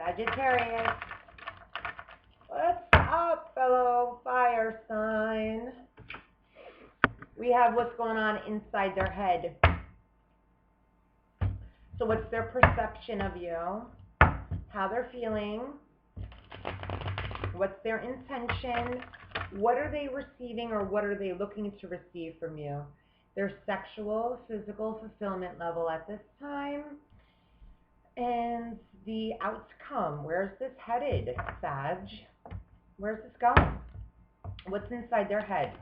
Sagittarius. What's up, fellow fire sign? We have what's going on inside their head. So what's their perception of you? How they're feeling? What's their intention? What are they receiving or what are they looking to receive from you? Their sexual, physical fulfillment level at this time. And the outcome. Where's this headed, Sag? Where's this going? What's inside their head?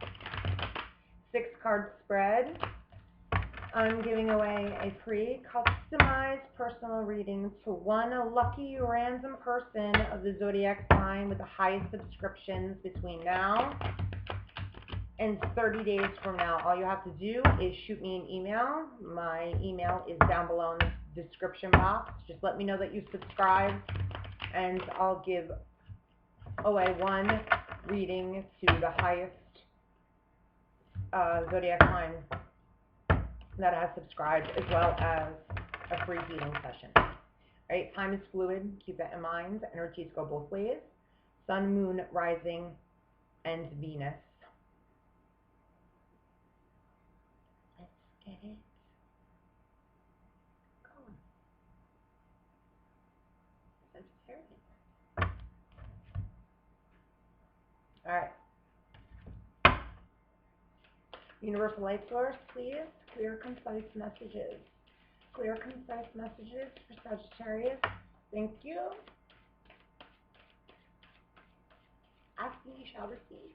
6-card spread. I'm giving away a free customized personal reading to one lucky random person of the zodiac sign with the highest subscriptions between now and 30 days from now. All you have to do is shoot me an email. My email is down below in the description box. Just let me know that you subscribe and I'll give away one reading to the highest zodiac sign that has subscribed, as well as a free healing session. Right? Time is fluid. Keep that in mind. Energies go both ways. Sun, moon, rising, and Venus. Let's get it going. Sagittarius. All right. Universal light source, please. Clear, concise messages. Clear, concise messages for Sagittarius. Thank you. Ask me, you shall receive.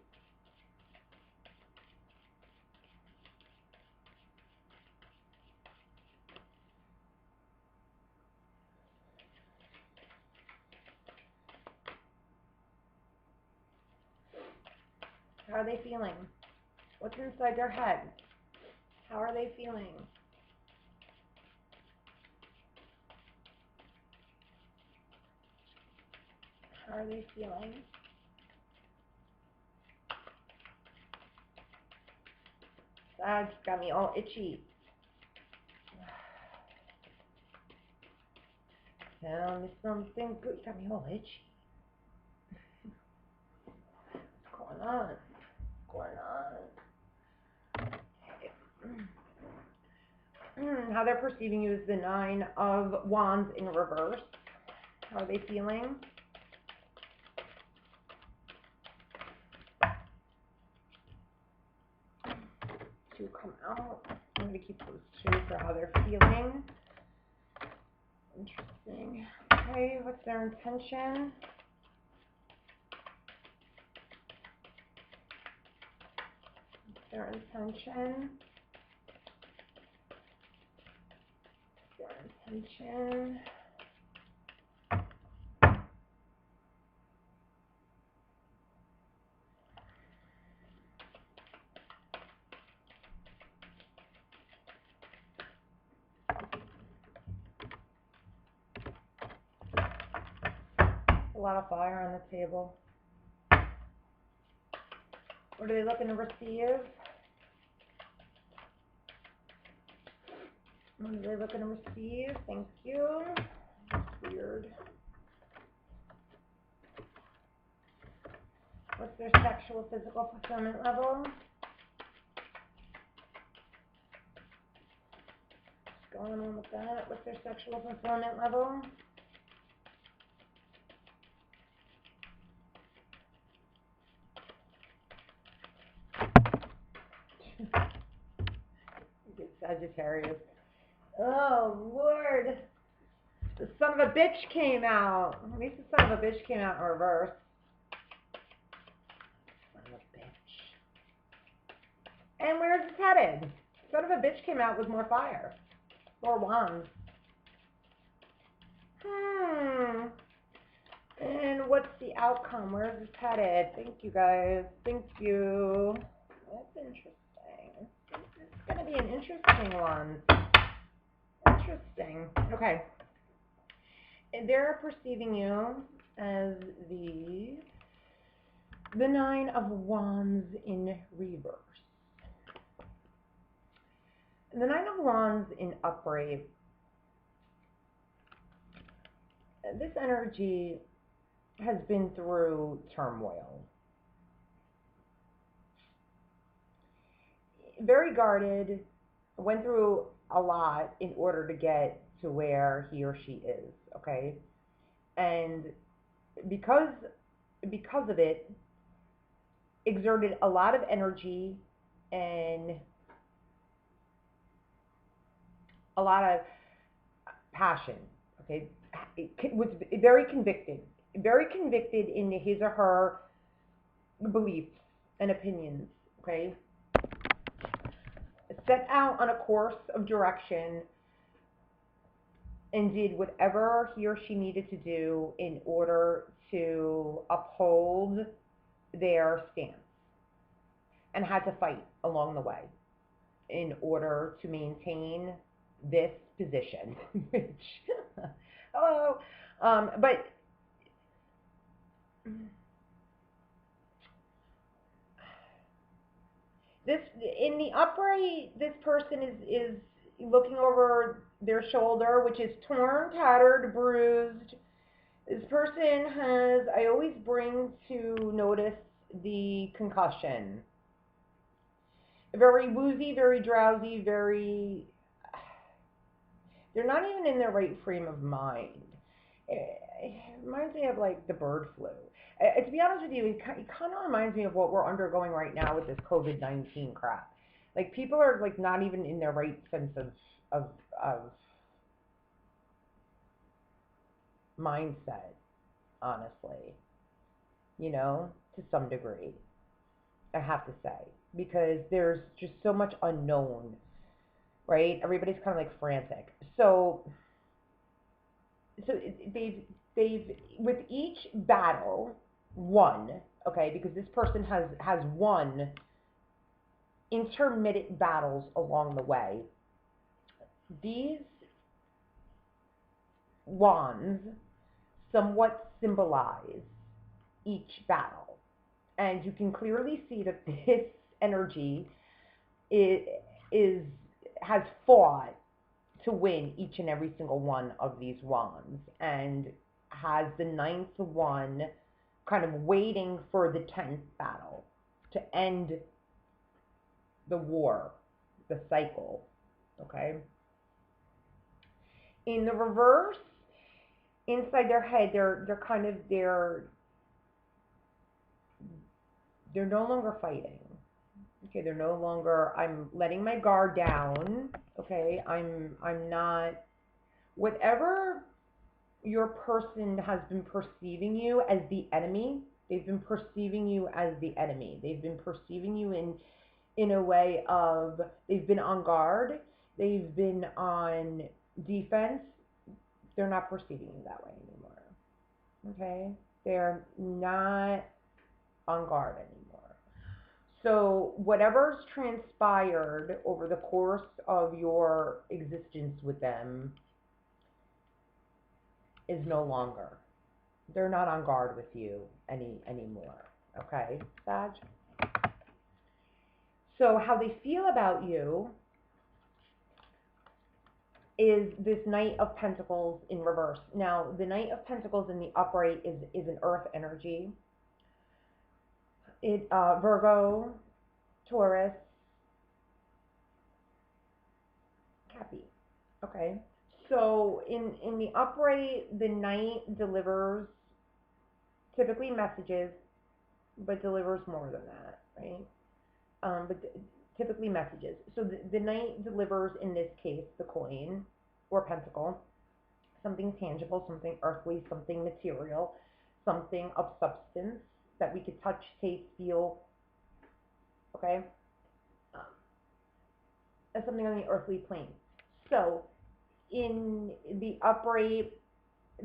How are they feeling? What's inside their head? How are they feeling? How are they feeling? That's got me all itchy. Tell me something good. Got me all itchy. What's going on? What's going on? How they're perceiving you is the 9 of Wands in reverse. How are they feeling? Two come out. I'm going to keep those two for how they're feeling. Interesting. Okay, what's their intention? What's their intention? Intention. A lot of fire on the table. What are they looking to receive? What are they looking to receive? Thank you. That's weird. What's their sexual, physical fulfillment level? What's going on with that? What's their sexual fulfillment level? Good Sagittarius. Oh, Lord. The son of a bitch came out. At least the son of a bitch came out in reverse. Son of a bitch. And where's this headed? Son of a bitch came out with more fire. More wands. And what's the outcome? Where's this headed? Thank you, guys. Thank you. That's interesting. It's going to be an interesting one. Interesting. Okay. And they're perceiving you as the 9 of Wands in reverse. And the 9 of Wands in upright this energy has been through turmoil. Very guarded, went through a lot in order to get to where he or she is, okay? And because of it, exerted a lot of energy and a lot of passion, okay? It was very convicted in his or her beliefs and opinions, okay? Set out on a course of direction and did whatever he or she needed to do in order to uphold their stance, and had to fight along the way in order to maintain this position. Which, hello, but this in the upright, this person is looking over their shoulder, which is torn, tattered, bruised. This person has, I always bring to notice the concussion. Very woozy, very drowsy, they're not even in their right frame of mind. It reminds me of like the bird flu. To be honest with you, it kind of reminds me of what we're undergoing right now with this COVID-19 crap. Like, people are like not even in their right sense of mindset, honestly, to some degree, I have to say, because there's just so much unknown, right? Everybody's kind of like frantic. So they've with each battle won, okay, because this person has won intermittent battles along the way. These wands somewhat symbolize each battle, and you can clearly see that this energy has fought to win each and every single one of these wands, and has the ninth one kind of waiting for the 10th battle to end the war, the cycle, okay? In the reverse, inside their head, they're no longer fighting. Okay, they're no longer, I'm letting my guard down. Okay, I'm not, whatever your person has been perceiving you as the enemy, they've been perceiving you as the enemy. They've been perceiving you in a way of, they've been on guard, they've been on defense. They're not perceiving you that way anymore. Okay? They're not on guard anymore. So whatever's transpired over the course of your existence with them is no longer. They're not on guard with you anymore. Okay, Sag? So how they feel about you is this Knight of Pentacles in reverse. Now, the Knight of Pentacles in the upright is an earth energy. It Virgo, Taurus, Cappy. Okay. So in the upright, the Knight delivers typically messages, but delivers more than that, right? But typically messages. So the Knight delivers, in this case, the coin or pentacle, something tangible, something earthly, something material, something of substance that we could touch, taste, feel, okay? As something on the earthly plane. So in the upright,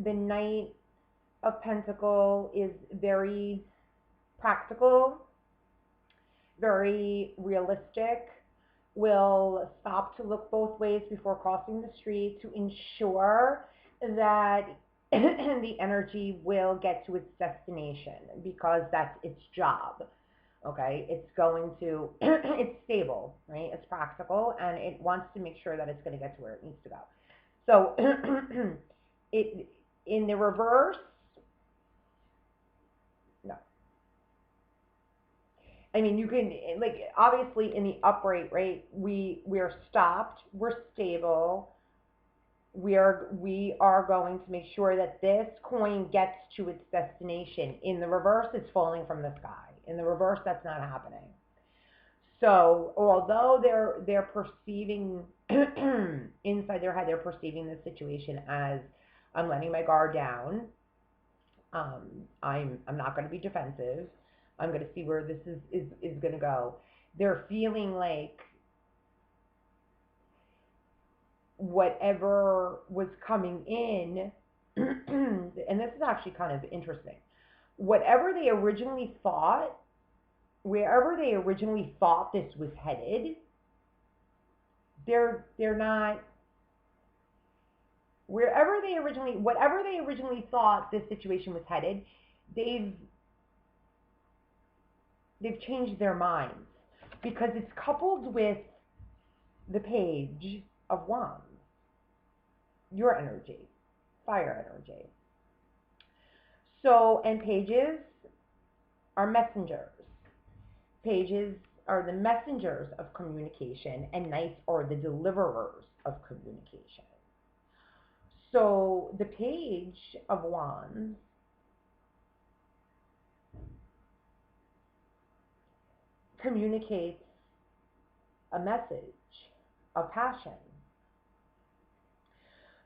the Knight of Pentacles is very practical, very realistic, will stop to look both ways before crossing the street to ensure that the energy will get to its destination, because that's its job. Okay, it's going to, it's stable, right? It's practical, and it wants to make sure that it's going to get to where it needs to go. So In the reverse, no. I mean, you can, like, obviously in the upright, right? We're stopped, we're stable, we are going to make sure that this coin gets to its destination. In the reverse, it's falling from the sky. In the reverse, that's not happening. So although they're perceiving inside their head, they're perceiving the situation as, I'm letting my guard down. I'm not going to be defensive. I'm going to see where this is going to go. They're feeling like whatever was coming in, and this is actually kind of interesting. Whatever they originally thought, wherever they originally thought this was headed, they're not. Whatever they originally thought this situation was headed, they've changed their minds, because it's coupled with the Page of Wands, your energy, fire energy. So, and pages are messengers. Pages are the messengers of communication, and knights are the deliverers of communication. So the Page of Wands communicates a message of passion.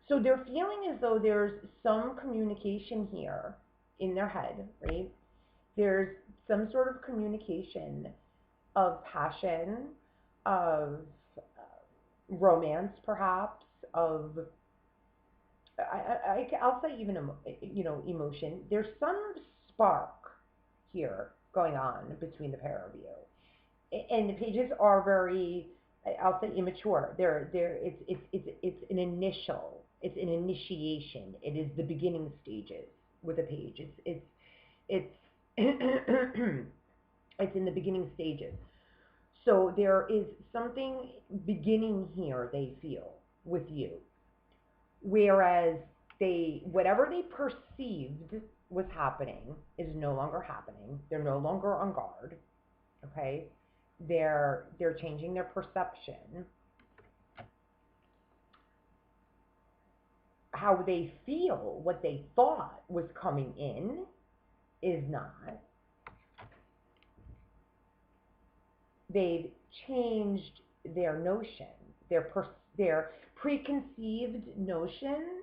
So they're feeling as though there's some communication here in their head, right? There's some sort of communication of passion, of romance, perhaps, of, I'll say even, emotion. There's some spark here going on between the pair of you. And the pages are very, I'll say, immature. It's an initiation. It is the beginning stages with a page. It's it's in the beginning stages. So there is something beginning here, they feel, with you. Whereas whatever they perceived was happening is no longer happening. They're no longer on guard. Okay? They're changing their perception. How they feel, what they thought was coming in, is not. They've changed their notion. Their preconceived notion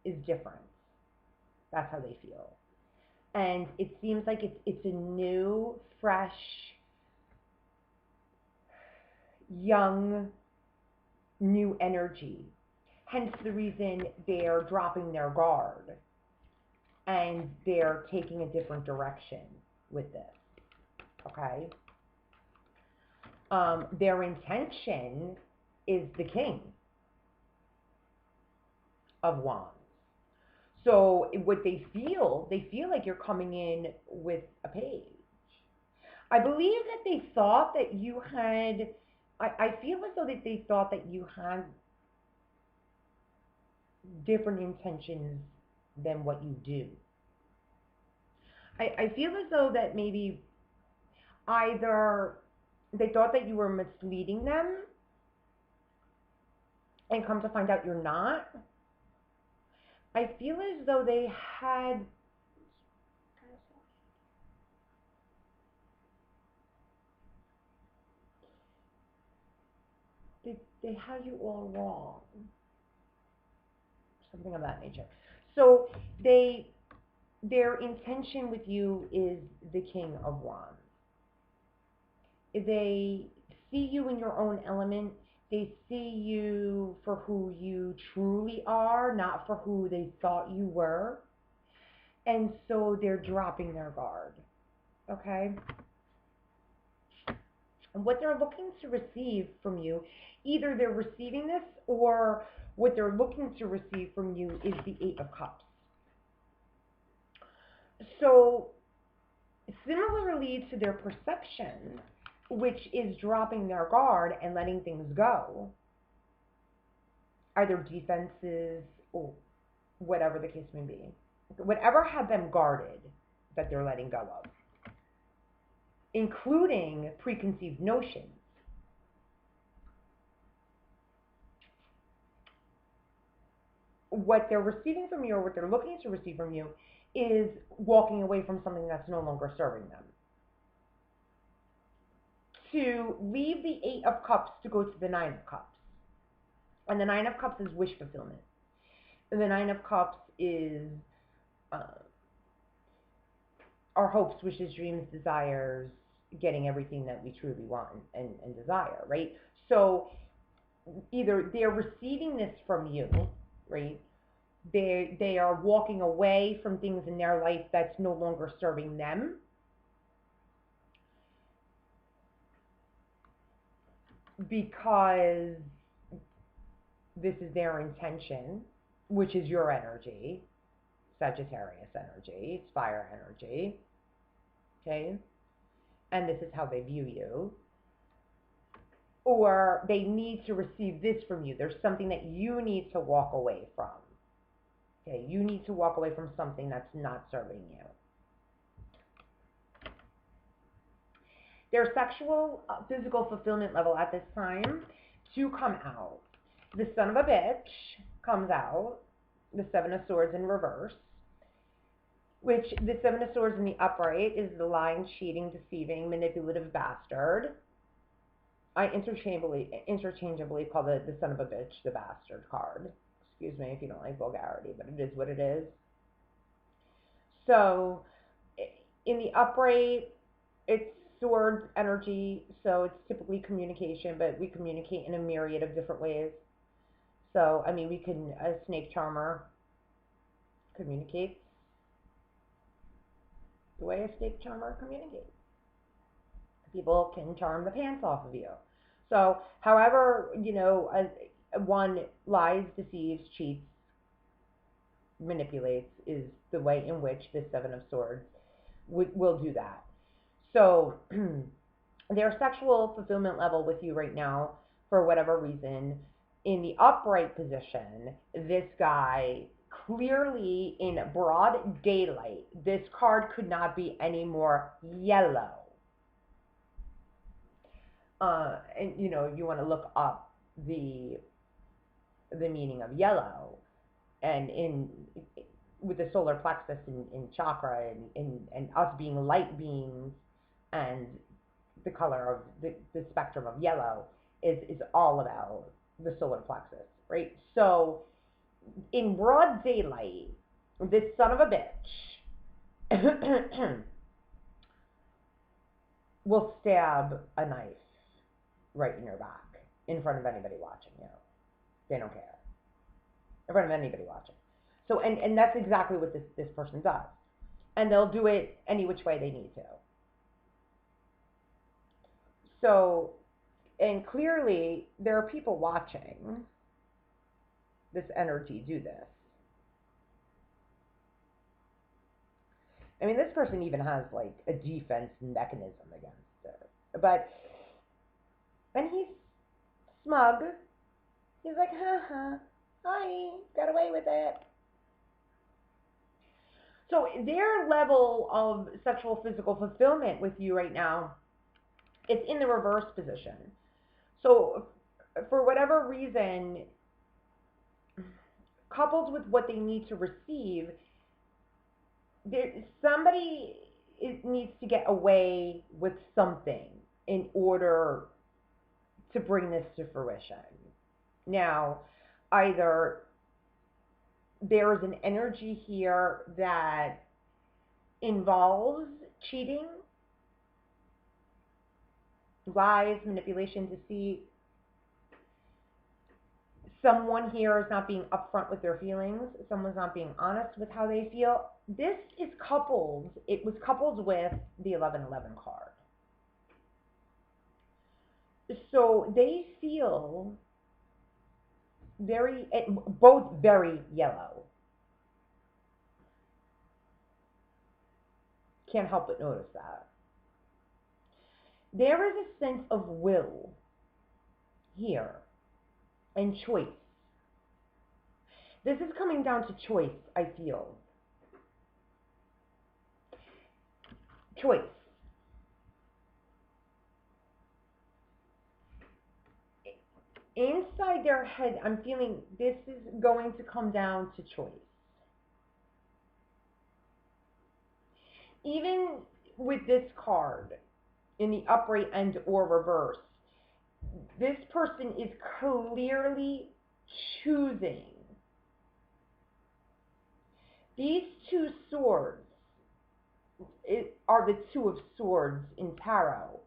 is different. That's how they feel. And it seems like it's a new, fresh, young, new energy. Hence the reason they're dropping their guard and they're taking a different direction with this. Okay? Their intention is the King of Wands. So what they feel like you're coming in with a page. I believe that they thought that you had, I feel as though that they thought that you had different intentions than what you do. I feel as though that maybe either they thought that you were misleading them, and come to find out you're not. I feel as though they had they had you all wrong. Something of that nature. So their intention with you is the King of Wands. They see you in your own element. They see you for who you truly are, not for who they thought you were. And so they're dropping their guard. Okay? And what they're looking to receive from you, either they're receiving this, or what they're looking to receive from you is the Eight of Cups. So similarly to their perception, which is dropping their guard and letting things go, either defenses or whatever the case may be. Whatever had them guarded that they're letting go of, including preconceived notions. What they're receiving from you, or what they're looking to receive from you, is walking away from something that's no longer serving them. To leave the 8 of Cups to go to the 9 of Cups. And the 9 of Cups is wish fulfillment. And the 9 of Cups is our hopes, wishes, dreams, desires, getting everything that we truly want and desire, right? So either they're receiving this from you, right? They are walking away from things in their life that's no longer serving them. Because this is their intention, which is your energy, Sagittarius energy, it's fire energy, okay? And this is how they view you. Or they need to receive this from you. There's something that you need to walk away from. Okay, you need to walk away from something that's not serving you. Their sexual, physical fulfillment level at this time to come out. The son of a bitch comes out. The 7 of Swords in reverse. Which the 7 of Swords in the upright is the lying, cheating, deceiving, manipulative bastard. I interchangeably call the son of a bitch the bastard card. Excuse me if you don't like vulgarity, but it is what it is. So, in the upright, it's Swords energy, so it's typically communication, but we communicate in a myriad of different ways. So, I mean, a snake charmer communicates the way a snake charmer communicates. People can charm the pants off of you. So, however, one lies, deceives, cheats, manipulates is the way in which the 7 of Swords will do that. So, their sexual fulfillment level with you right now, for whatever reason, in the upright position, this guy clearly in broad daylight, this card could not be any more yellow. And you want to look up the meaning of yellow, and with the solar plexus in chakra and us being light beings, and the color of the spectrum of yellow is all about the solar plexus, right? So in broad daylight, this son of a bitch will stab a knife right in your back in front of anybody watching you. They don't care. In front of anybody watching. So, and that's exactly what this person does. And they'll do it any which way they need to. So, and clearly there are people watching this energy do this. I mean, this person even has like a defense mechanism against it. But when he's smug, he's like, hi, got away with it. So their level of sexual physical fulfillment with you right now, it's in the reverse position. So for whatever reason, coupled with what they need to receive, somebody needs to get away with something in order to bring this to fruition. Now, either there is an energy here that involves cheating, lies, manipulation, deceit. Someone here is not being upfront with their feelings. Someone's not being honest with how they feel. This is coupled, it was coupled with the 1111 card. So they feel both very yellow. Can't help but notice that. There is a sense of will here and choice. This is coming down to choice, I feel. Choice. Inside their head, I'm feeling this is going to come down to choice. Even with this card in the upright and or reverse, this person is clearly choosing. These two swords are the two of swords in tarot.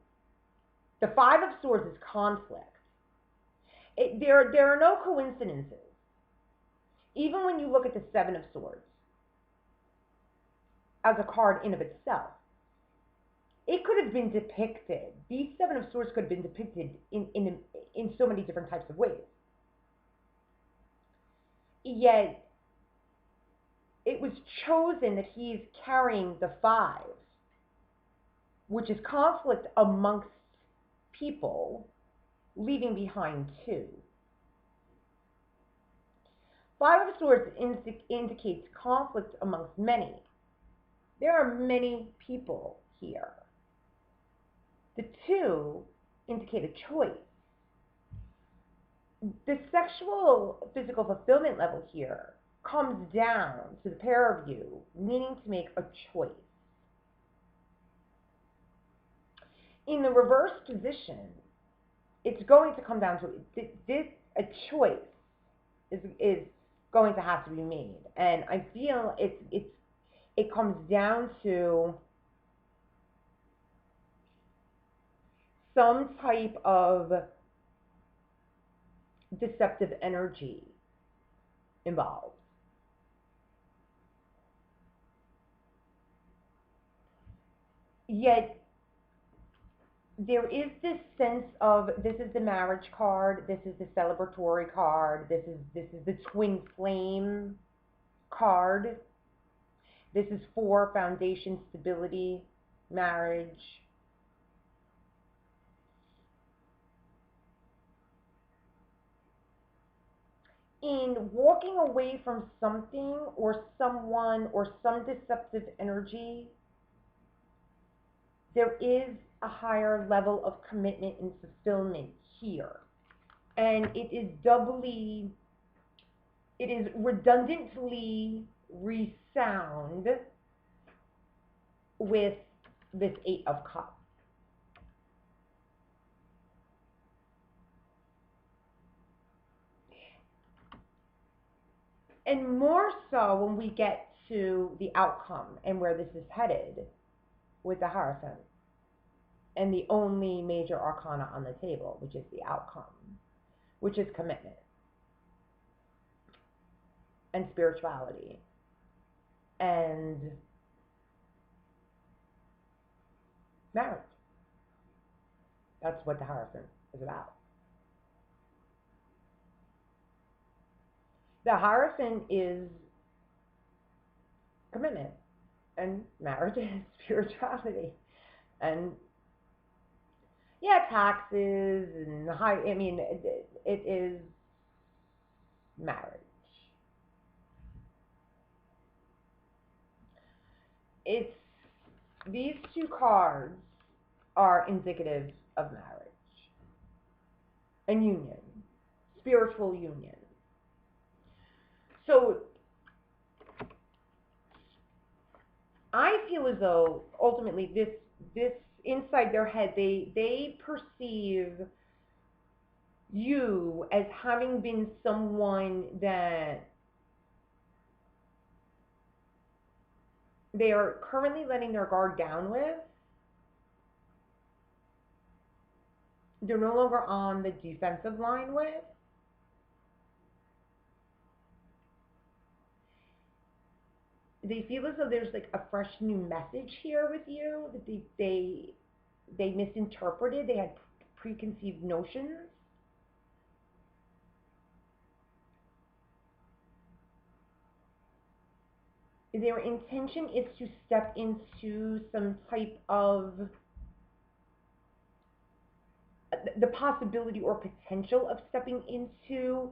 The five of swords is conflict. There are no coincidences. Even when you look at the seven of swords as a card in of itself, it could have been depicted. These seven of swords could have been depicted in so many different types of ways. Yet, it was chosen that he's carrying the five, which is conflict amongst people, leaving behind two. Five of Swords indicates conflict amongst many. There are many people here. The two indicate a choice. The sexual physical fulfillment level here comes down to the pair of you needing to make a choice. In the reverse position, it's going to come down to a choice is going to have to be made, and I feel it comes down to some type of deceptive energy involved. Yet there is this sense of, this is the marriage card, this is the celebratory card, this is the twin flame card, this is for foundation, stability, marriage. In walking away from something or someone or some deceptive energy, there is a higher level of commitment and fulfillment here. And it is redundantly resound with this Eight of Cups. And more so when we get to the outcome and where this is headed with the Hierophant and the only major arcana on the table, which is the outcome, which is commitment and spirituality and marriage. That's what the Hierophant is about. The Hierophant is commitment and marriage and spirituality. And yeah, taxes and it is marriage. It's, these two cards are indicative of marriage and union, spiritual union. So I feel as though ultimately this inside their head, they perceive you as having been someone that they are currently letting their guard down with. They're no longer on the defensive line with. They feel as though there's like a fresh new message here with you that they misinterpreted. They had preconceived notions. Their intention is to step into some type of the possibility or potential of stepping into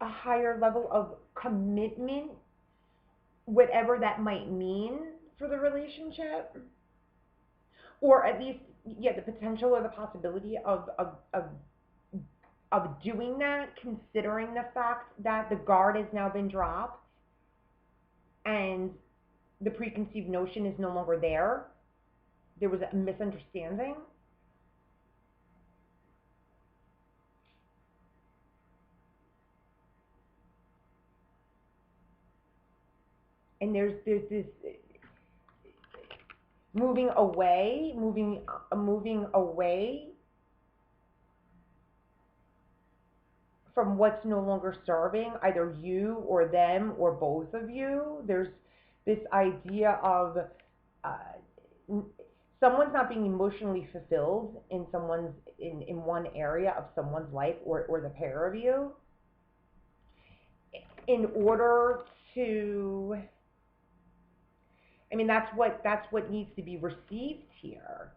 a higher level of commitment, whatever that might mean for the relationship, or at least, yeah, the potential or the possibility of doing that, considering the fact that the guard has now been dropped and the preconceived notion is no longer there. There was a misunderstanding. And there's this moving away from what's no longer serving either you or them or both of you. There's this idea of someone's not being emotionally fulfilled in one area of someone's life, or the pair of you, in order to, I mean, that's what needs to be received here.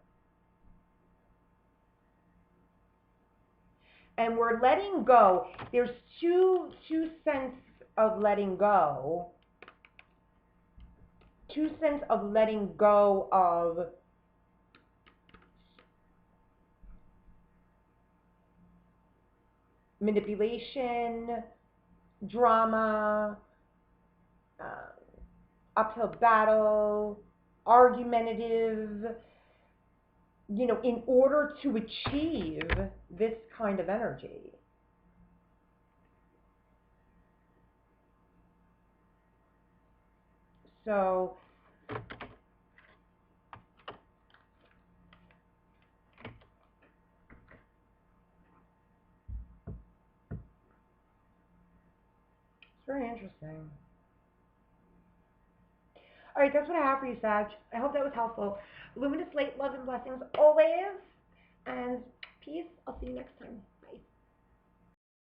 And we're letting go. There's two sense of letting go. Two sense of letting go of manipulation, drama, uphill battle, argumentative, in order to achieve this kind of energy. So it's very interesting. All right, that's what I have for you, Sag. I hope that was helpful. Luminous light, love, and blessings always. And peace. I'll see you next time.